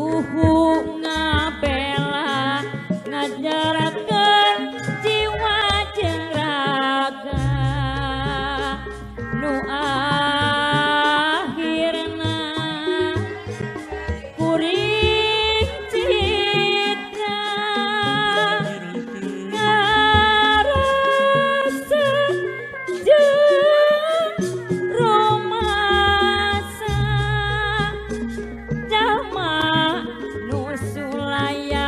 tuhu ngabela ngajarakeun jiwa jeung raga nu akhirna kuring citra ngarasa jeung romasa jalma nu sulaya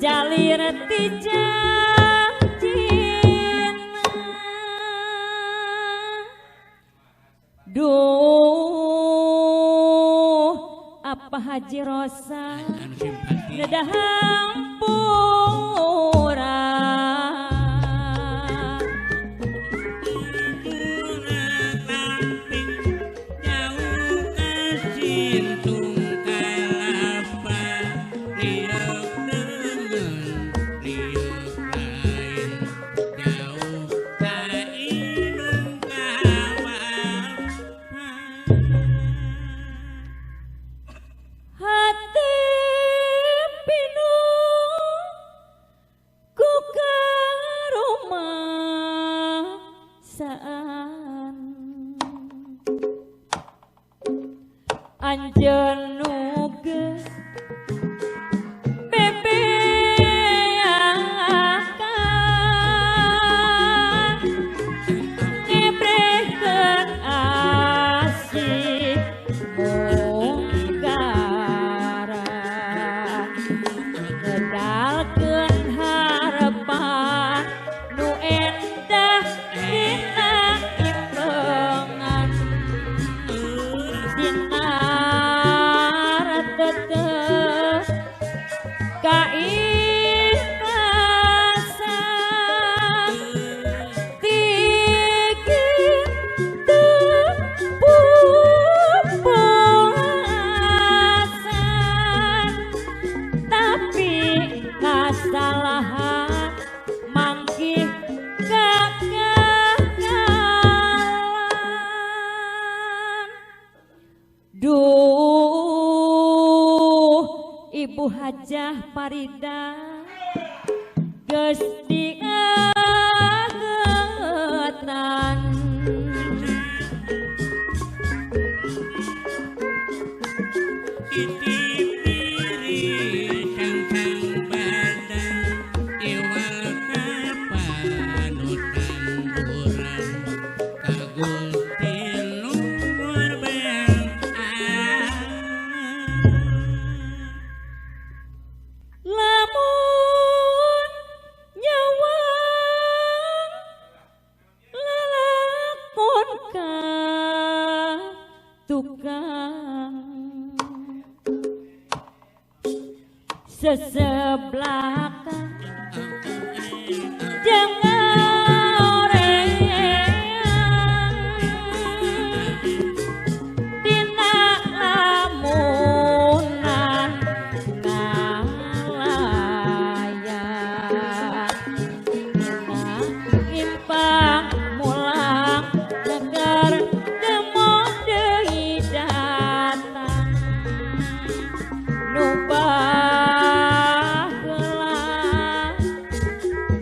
jalir ti janjina duh apa Haji Rosa neda hampura hati pinu ku karumasaan anjeun nu geus bebeakan ngebrehkeun asih munggara ngedalkeun harepan nu endah dina imbengan dinar tetep kaikhlasan tigih pupuasan tapi kasalahan mangkih kegagalan duh Ibu Hajah Farida geus diagetan lamun nyawang lalakon ka tukang seseblakan jangan oreang dina lamunan ngalayan dina impang mulang negar demong deui datang nu baheula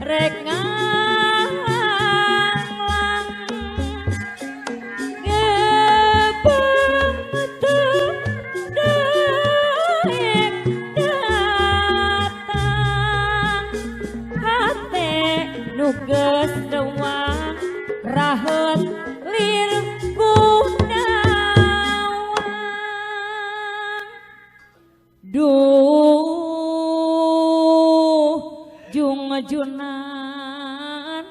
rek ngalanglang ngebentuk deui datang hate nu geus reuang raheut lir Gunawan duh jungajunan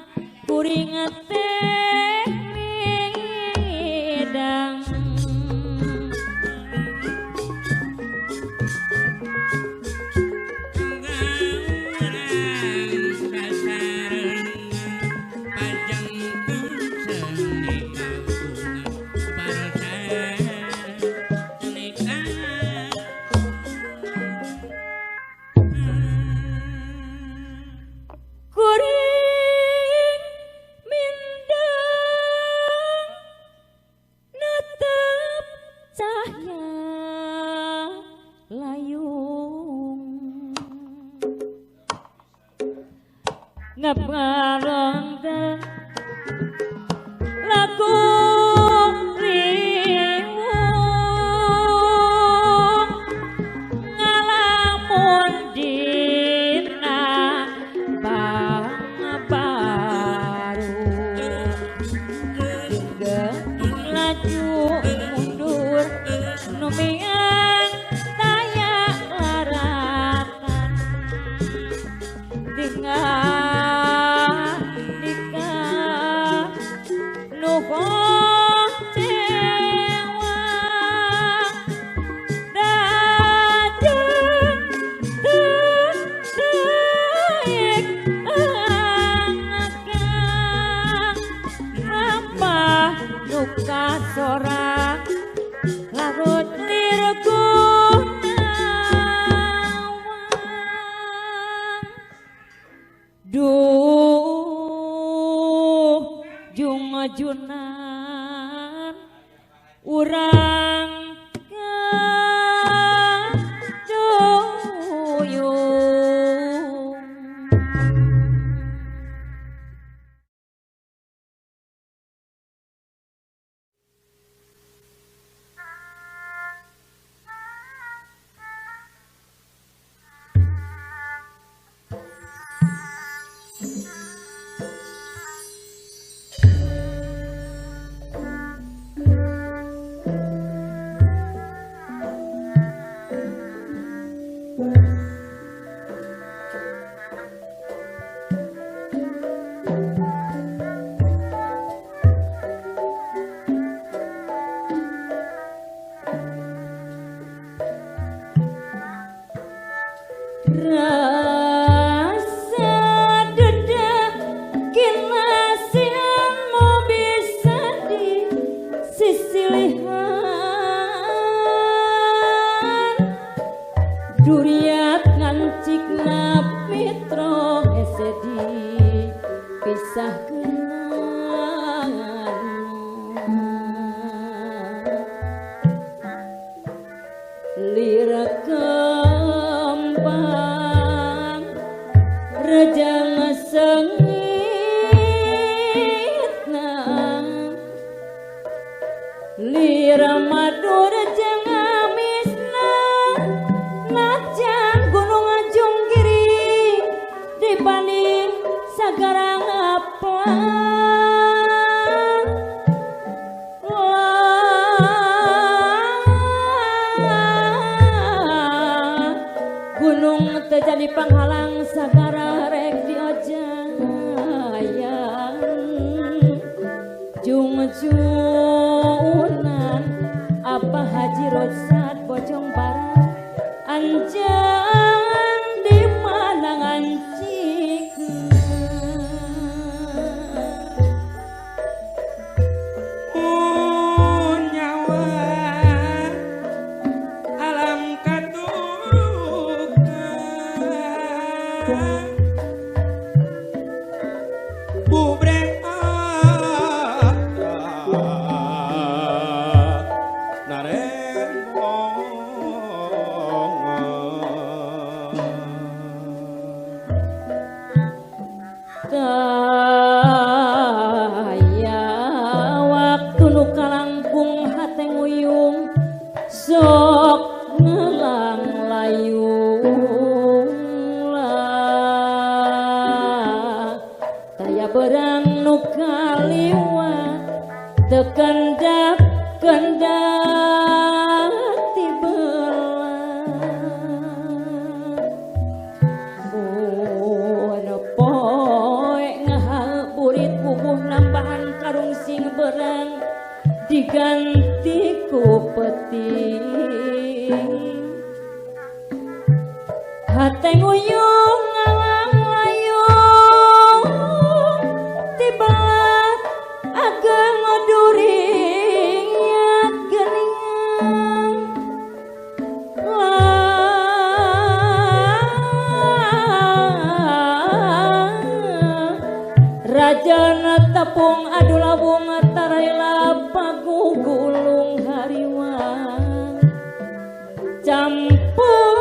kuring teh midang kuring mindeng ngebareng lagu riwung ngalamun dina bang baru juga laju mundur numian taya laratan tinggal nikah nuhon cewa dajeng deik angkang rampah nuka sorang larut lirgunawang duh jung junan urang kaduyung rasa dedah kinasihanmu bisa disisilihan duriat ngancikna mitra esedi pisah kenangan lira kembang rejang sengitna lira madu rejang amisna najan gunung ajung kiri dibanding sagarang apa gunung terjadi penghalang sagara rek diojayan jung junan apa haji rosat bojong barang anjan di mana ngancik nyawa alam katurukan bubrek daya waktu nu kalangkung hate nguyung sok ngelang layung lah daya berang nu kaliwat tekendap kendak tibelah poe ngahal burit pupuh nambahan karung sing berang diganti ku peti hate nguyung ngalang layung tibalat ageng ngoduring yat geningan rajana tepung adu labung taraila pagugulung hariwan campur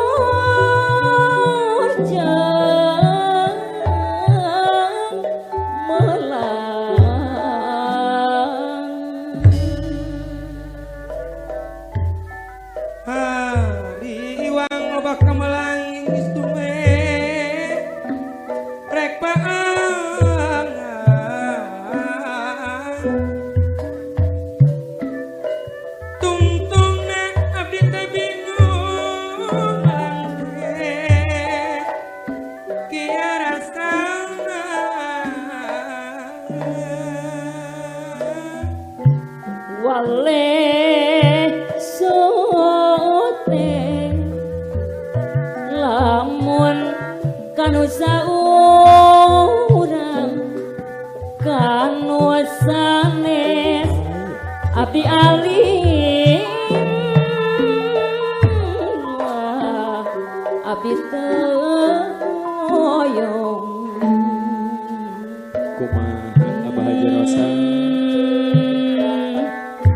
kamelang geus dume rek paangan tungtungna abdi teh bingung langge kieu rasana wale sote lamun kanu saurang kanu sanes abdi alim abdi teu kumaha Abah Haji Rosa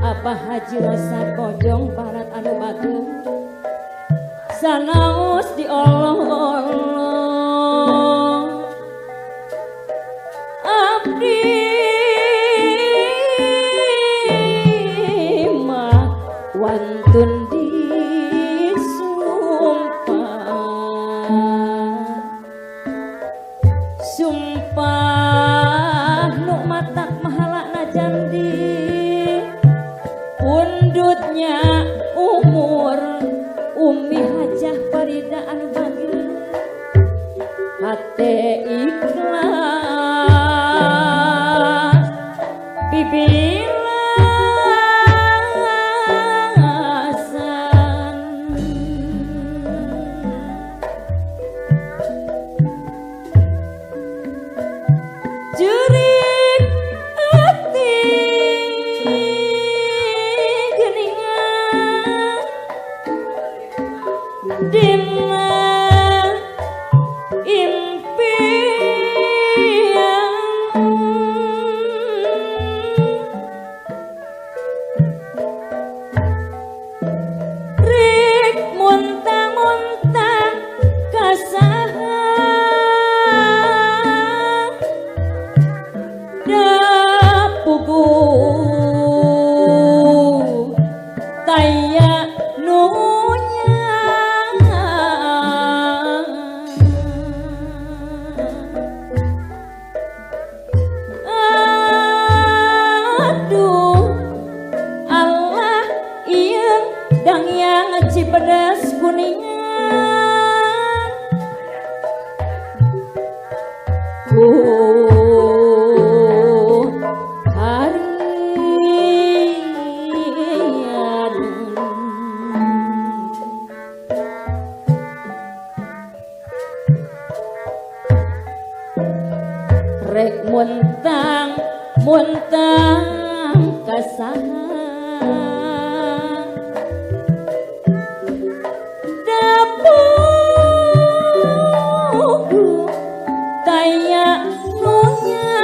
Abah Haji Rosa kojong barat anu batu sanaos diolong-olong abdi mah wantun sumpah nu matak mahalana jandi undutnya umur Umi Hajah Farida anu bageus hate ikhlas bibilasan jurik hati geningan dina impian rik muntang-muntang kasaha dapugu taya nunya aduh Allah ieun dang yang Cipedes Kuningan harian rek muntang kasaha dapugu taya nunya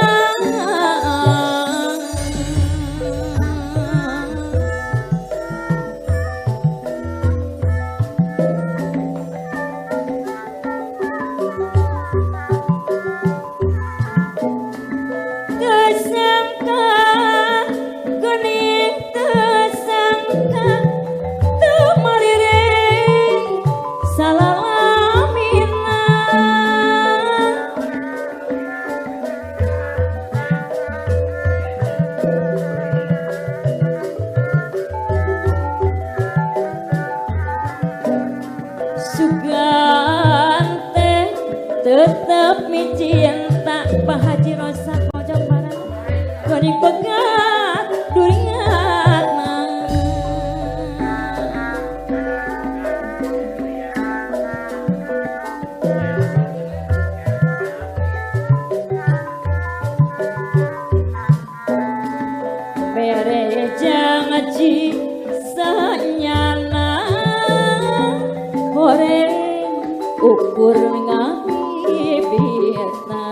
tersangka geuning tersangka teu mariring salalamina sugante tetep micinta Pak Haji Rosa kojong barat geuning pegat duringatna bereja ngaji sanyana goreng ukur ngabibirna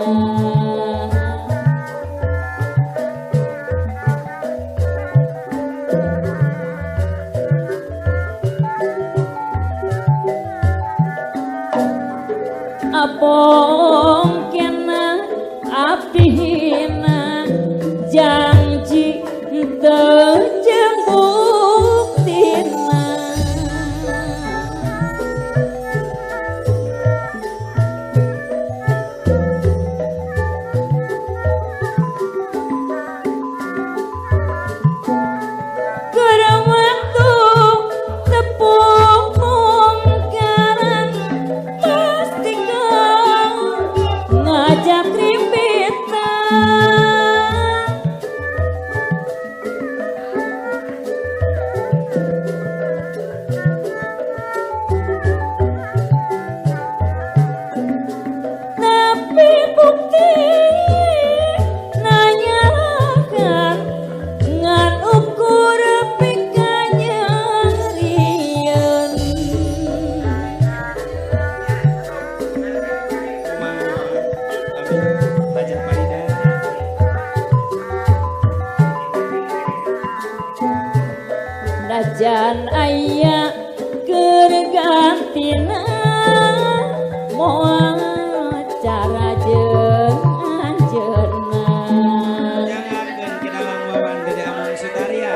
apong kena abdi hina janji teu jeung buktina can aya gergantina moal cara jeung anjeunna jangankeun kita langwawan Dede Amon Sutarya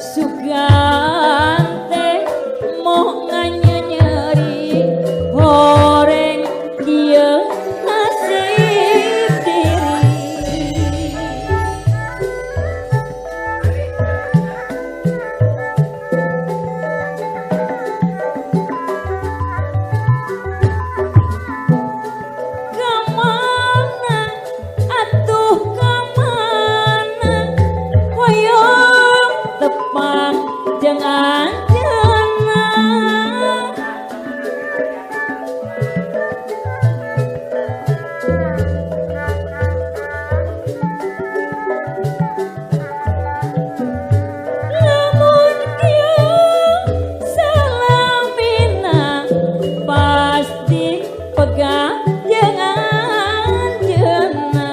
sugante moh nganyeri horeng kieu nasib diri kamana atuh kamana hoyong tepang jeung anjeunna lamun kieu salamina pasti pegang jeung anjeunna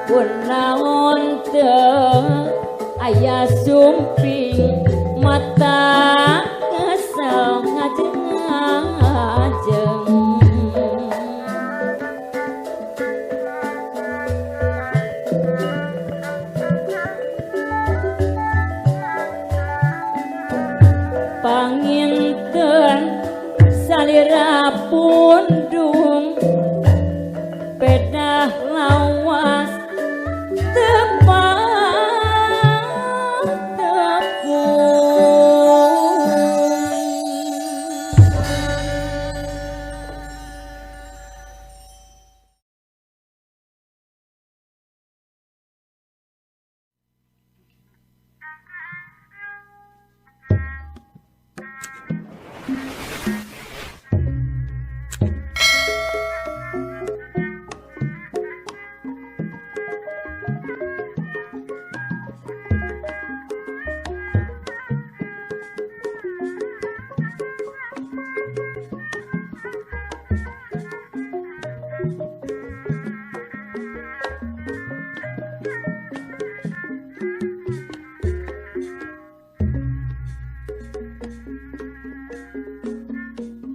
kunaon teu aya sumping mata kesel ngajeng-ngajeng panginten salira pundung pedah lawas tepang tepung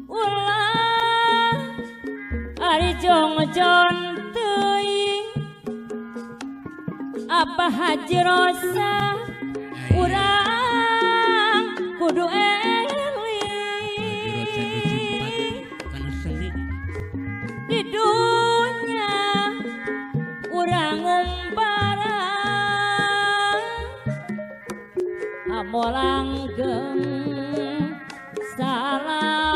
ulah ari jongjon teuing Abah Haji Rosa urang kudu eling di dunya urang umbarang amolanggeng salamina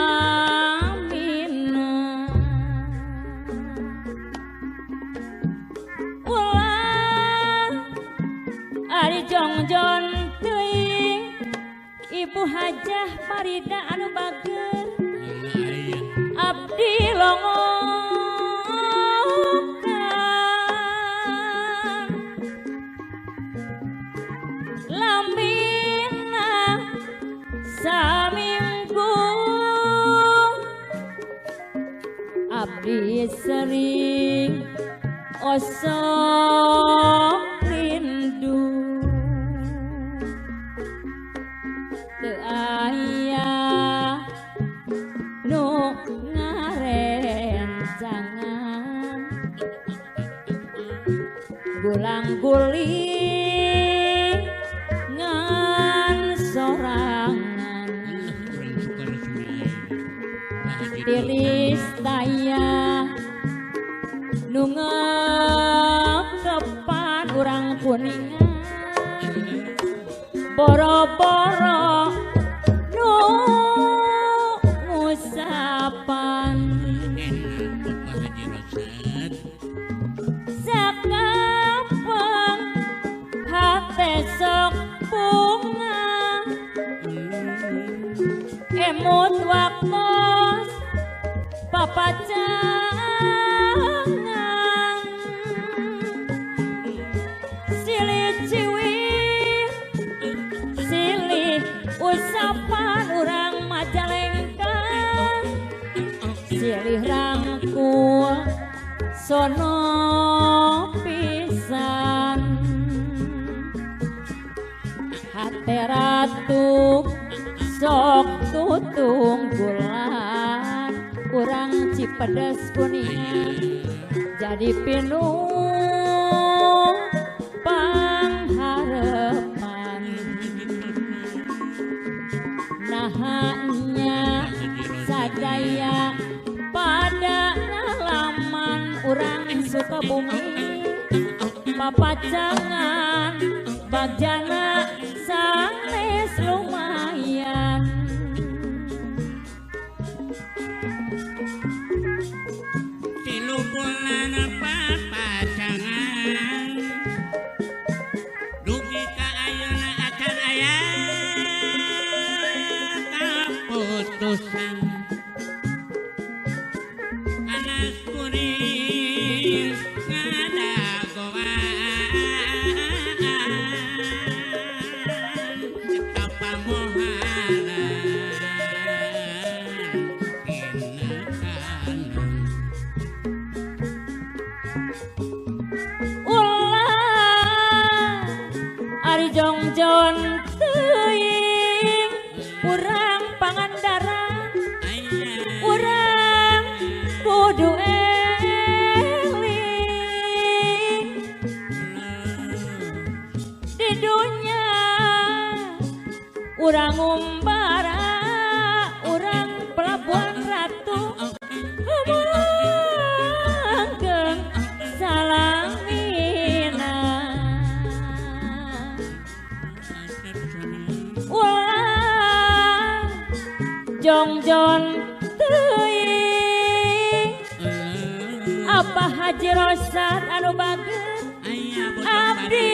ulah ari jongjon teuing Ibu Hajah Farida anu bager abdi longokan lamina saminggu abdi sering osok rindu teu aya nu ngarencangan gulang-guling ngan sorangan tiris daya nu ngekepan urang kuningan boro-boro nu ngusapan sakapeng hate sok bunga emut waktos papacangan silih usapan urang Majalengka silih rangkul sono pisan hate ratu sok tutung bulan urang Cipedes Kuningan jadi pinuh pangharepan nahanya sadaya pada ngalaman urang Sukabumi papacangan bagjana sanes lumayan silupulan papacangan dugi ka ayeuna acan aya kaputusan anak kuring ngadagoan kapamohanan kinakanan ulah ari jongjon teuing urang Pangandaran urang kudu eling di dunya urang umbara urang Pelabuhan Ratu hamangkeun salamina ulah jongjon teuing Abah Haji Rosad anu bageut abdi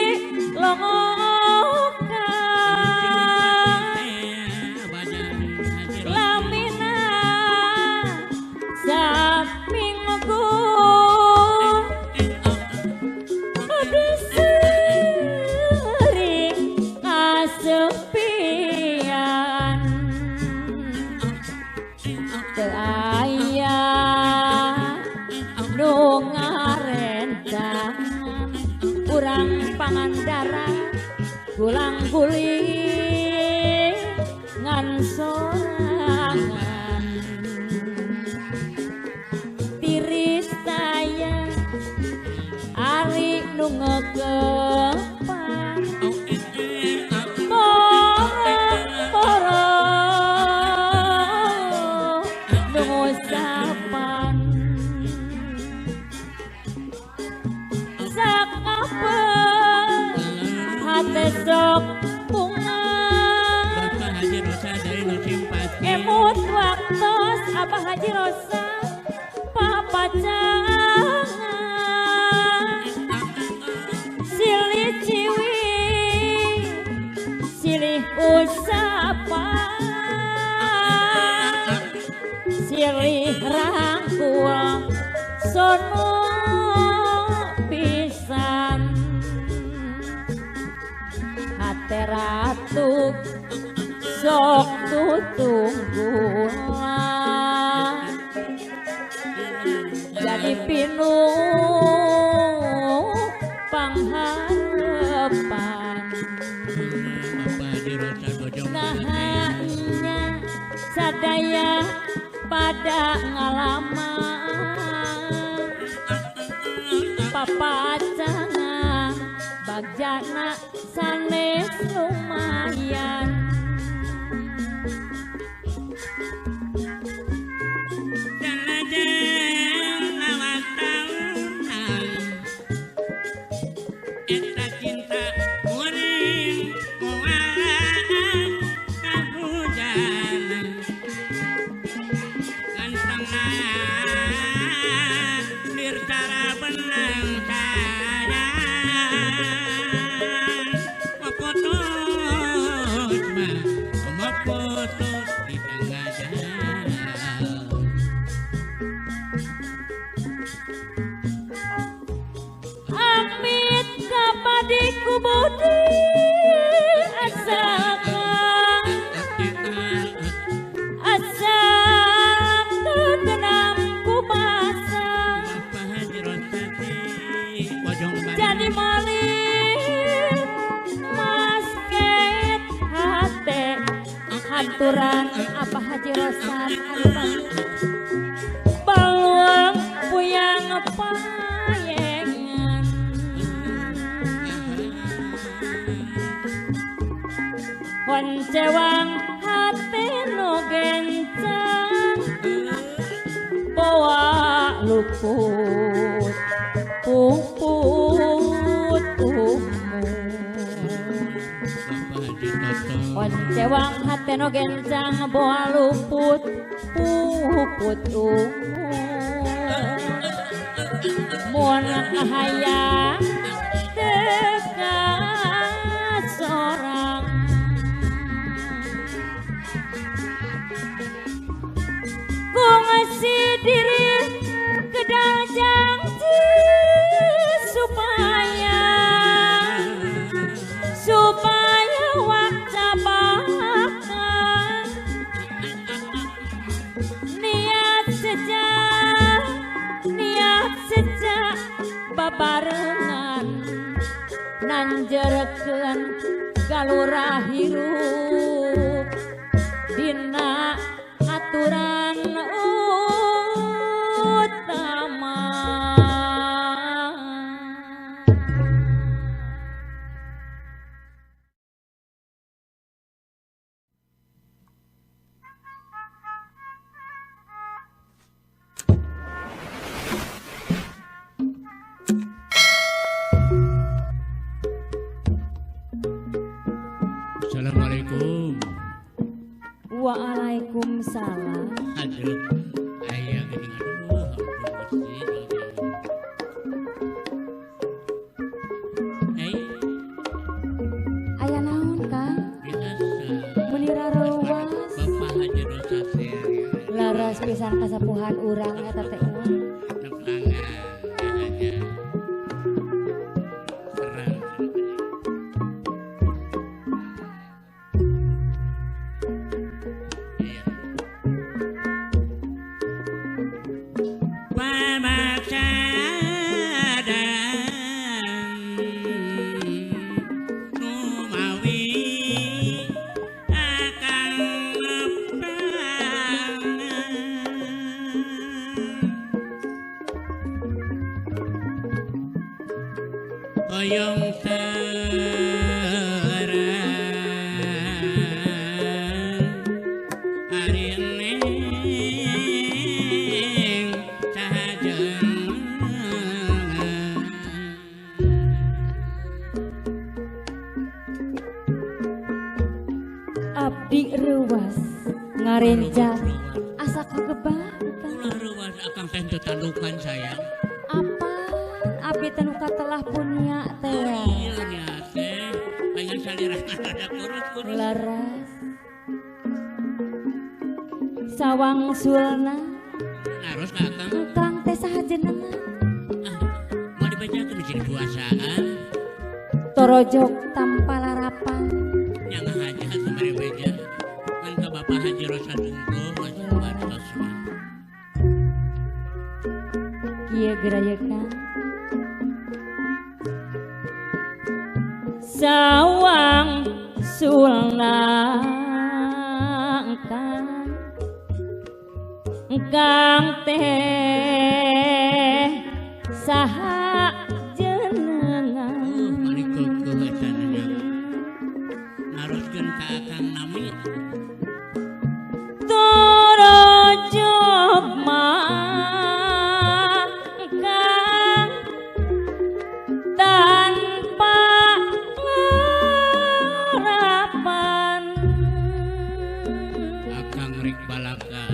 longokan lamina saminggu abdi sering kasepian teu aya nu ngarencangan urang Pangandaran gulang-guling ngan sorangan tiris saya ari nu ngegepan moro nu ngusapan sak apa hate sok bunga Bapak Haji Rosa dari nu simpati emut waktos Abah Haji Rosa papacangan silih ciwi silih usapan silih rangkul sono pisan hate ratu sok tutung bulan jadi pinuh pangharepan Bapak Haji Rosa Bojong nahanya sadaya pada ngalaman papacangan bagjana sanes lumayan Jalajeng lawan tahunan eta cinta kuring kualaan kahujanan gantengna dirtara benang sayang mapotos mah mapotos di tengah jalan amit kapadiku budi asalkan aturan Abah Haji Rosan anu baluang puyang payengan koncewang hati nu gencang bawa luput puput koncewang hati nu gencang bawa luput puput mun hayang dekat sorang ngasi diri kedang janji supaya waktu bakal niat sejak babarengan nanjerekeun galurah hirup dina aturan utama. Assalamualaikum. Waalaikumsalam. Aduh, ayah gini aduh, Aya naon Kang? biasa. Menira ruas. Bapak Haji Rosa Laras pisan kasapuhan urang eta teh. nepangan aja. Serang. Iya. Oyong terang ari neng sahajeun Abdi ruas ngarenjang asa kagebah ulah ruas akang teh teu tandukan sayang. apa abdi teh nu katelah punya teh Iya nya teh pengen salirah ada kurus-kurus. laras sawang sulna Naros ka akang engkang teh sahajeunna mau dibacakeun jadi puasaan torojok tanpa larapan yang aja kemarin beja kan ke Bapak Haji Rosa Tunggu masih batos mah. kieu gerayekan sawang sulna engkang teh saha jenengan Mari kekeh eta nya. Naroskeun ka akang nami torojok mah engkang tanpa harapan akang rek balaka.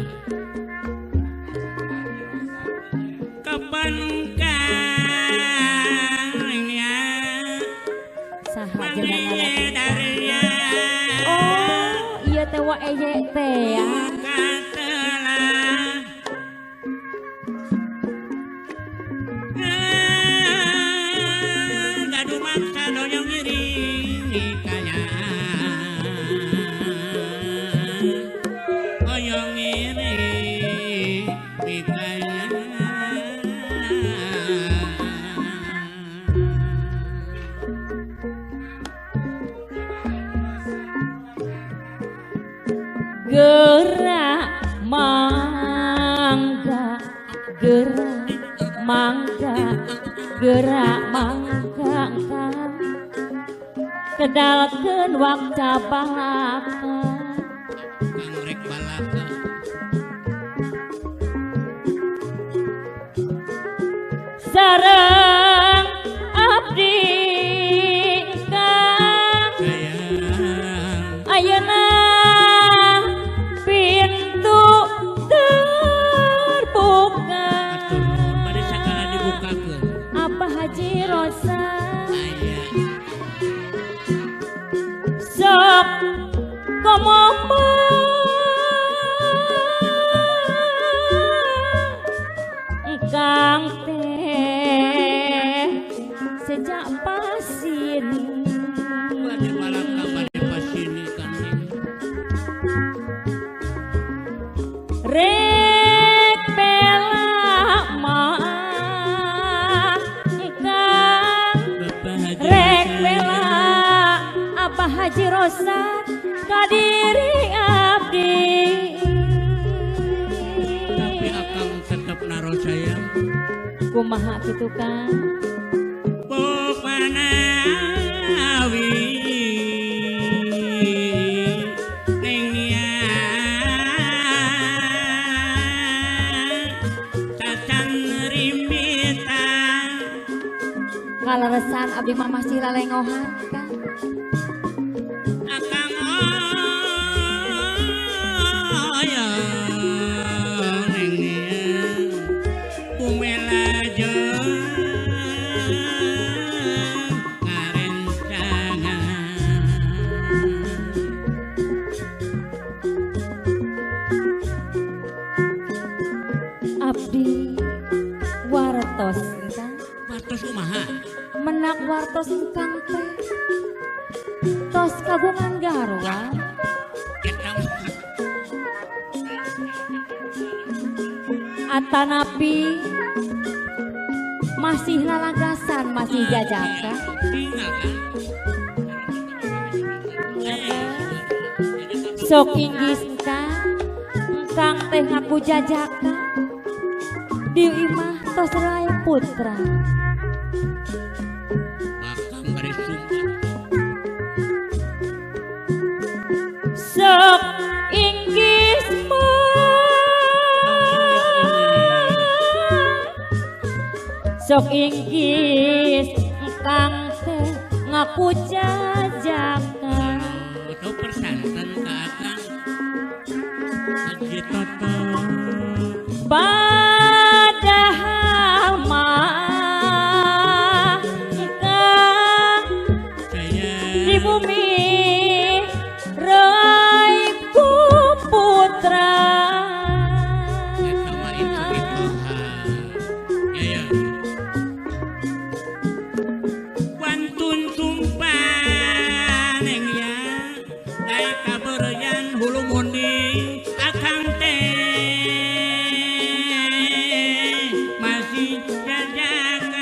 Kapan kangnya saha jenengan darinya oh iya teh wa eye teh ya katelah gaduh maksa doyong diri kaya oyong iri mikanya gerak mangga gerak mangga gerak mangga kang kedalkeun waktu balaka kang rek balaka sareng abdi kang sayang ayeuna pintu terbuka atur nuhun bade sakala dibukakeun Abah Haji Rosa aya sok komomo kang teh sejak pasin bade balaka bade pasini kang rek bela maaf kang Bapak Haji rek bela Abah Haji Rosa kadiri abdi tapi akang tetep naro sayang kumaha kitu kan Pupanawi neng nia tacan rimbitan kaleresan abdi mah masih lalengohan kan akang oyong neng nia kumela jeung abdi wartos kan wartos kumaha menak wartos engkang teh tos kagungan garwa eta atanapi masih lalagasan masih jajakan tinggal kan sok inggis engkang teh ngaku jajakan di imah tos raya putra bakang bari sumpah sok inggis sok inggis engkang teh ngaku jajakan itu persantan ke akang Haji Toto padahal mah engkang saya di bumi raiku putra eta mah itu ya wantun sumpah neng ya daek kabeureuyan hulu munding akang teh masih jajakan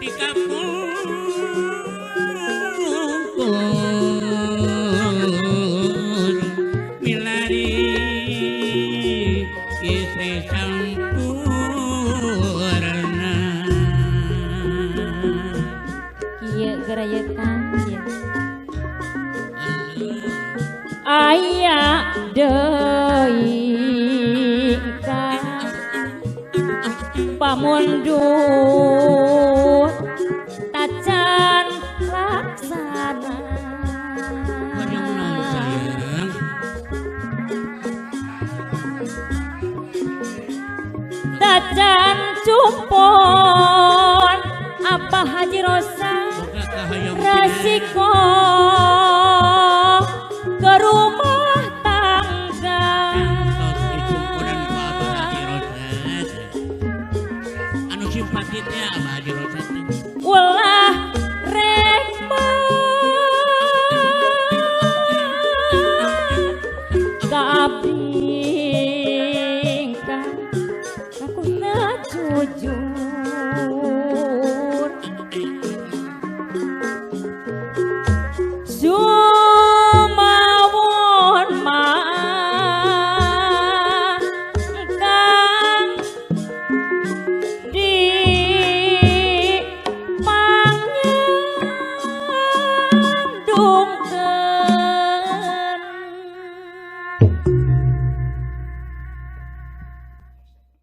tika pungkur milari istri sampurna kieu gerayekan kieu aya deui ka pamundur tacan laksana banyak naon sayang tacan cumpon Abah Haji Rosa boga kahayang resiko ke rumah tangga tos dicumpudan ku Abah Haji Rosad anu simpati teh Abah Haji Rosad teh